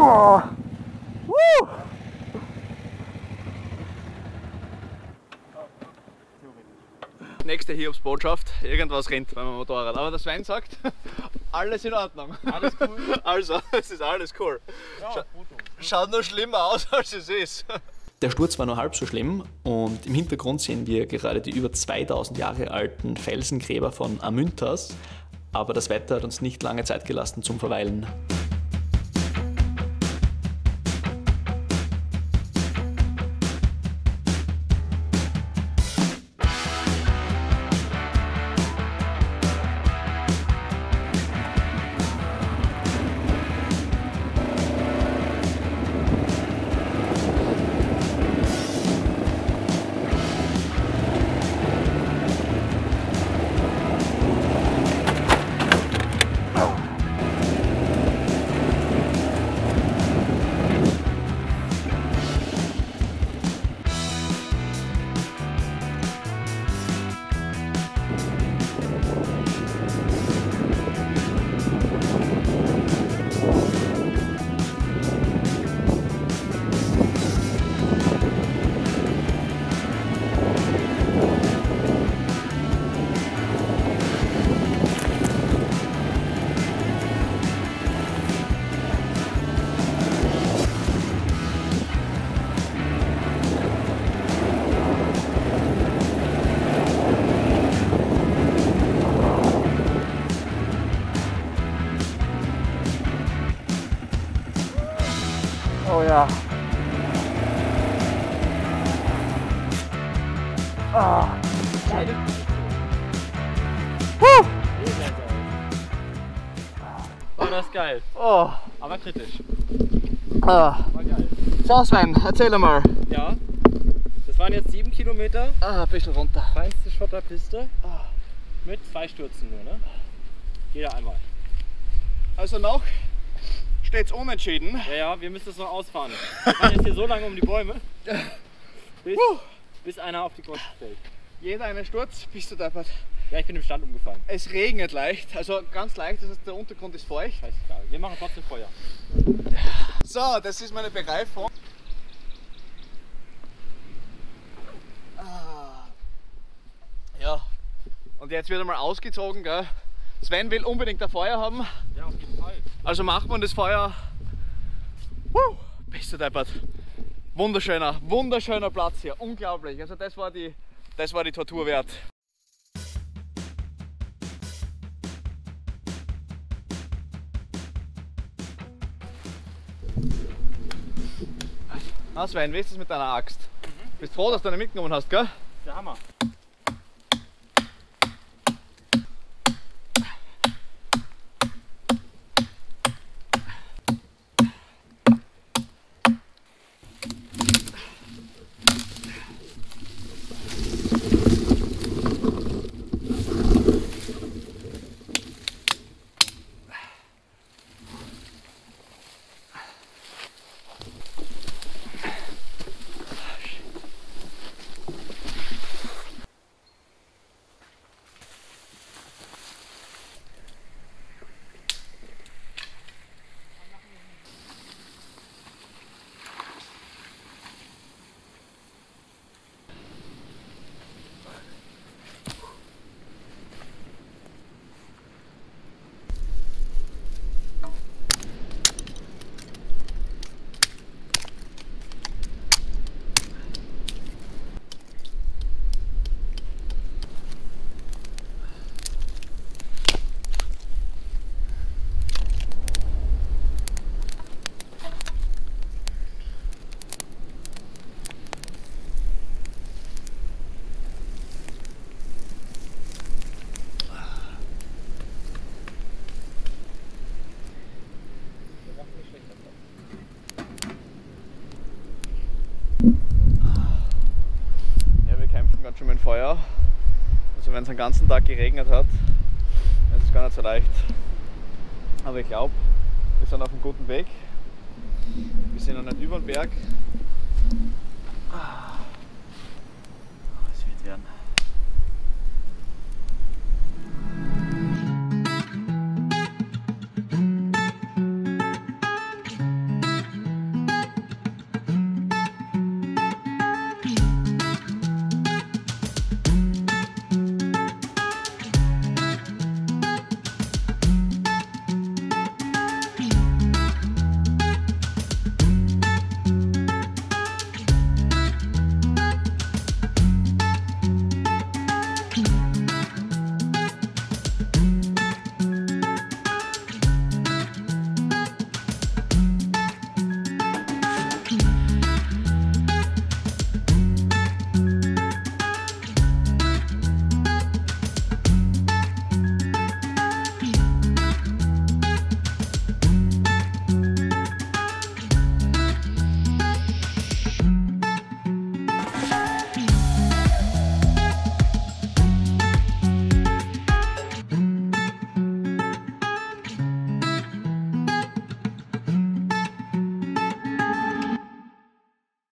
Oh. Woo. Nächste Hiobsbotschaft, irgendwas rennt beim Motorrad. Aber der Sven sagt, alles in Ordnung. Alles cool. Also, es ist alles cool. Schaut nur schlimmer aus, als es ist. Der Sturz war nur halb so schlimm und im Hintergrund sehen wir gerade die über 2000 Jahre alten Felsengräber von Amyntas. Aber das Wetter hat uns nicht lange Zeit gelassen zum Verweilen. Oh ja. Ah. Oh, das ist geil. Oh. Aber kritisch. Ah. War geil. So Sven, erzähl mal. Ja, das waren jetzt 7 Kilometer. Ah, ein bisschen runter. Feinste Schotterpiste. Mit 2 Stürzen nur, ne? Jeder einmal. Also noch steht's unentschieden. Ja, ja, wir müssen es noch ausfahren. Wir fahren jetzt hier so lange um die Bäume, bis einer auf die Kosten fällt. Jeder einen Sturz, bist du deppert. Ja, ich bin im Stand umgefallen. Es regnet leicht, also ganz leicht, das heißt der Untergrund ist feucht. Scheißegal, wir machen trotzdem Feuer. So, das ist meine Bereifung. Ja, und jetzt wird einmal ausgezogen, gell? Sven will unbedingt ein Feuer haben. Ja, auf jeden Fall. Also macht man das Feuer. Bist du deppert. Wunderschöner, wunderschöner Platz hier, unglaublich. Also das war die Tortur wert. Na Sven, wie ist das mit deiner Axt? Bist froh, dass du eine mitgenommen hast, gell? Der Hammer. Ja, wir kämpfen ganz schön mit dem Feuer. Also wenn es den ganzen Tag geregnet hat, ist es gar nicht so leicht. Aber ich glaube, wir sind auf einem guten Weg. Wir sind noch nicht über den Berg.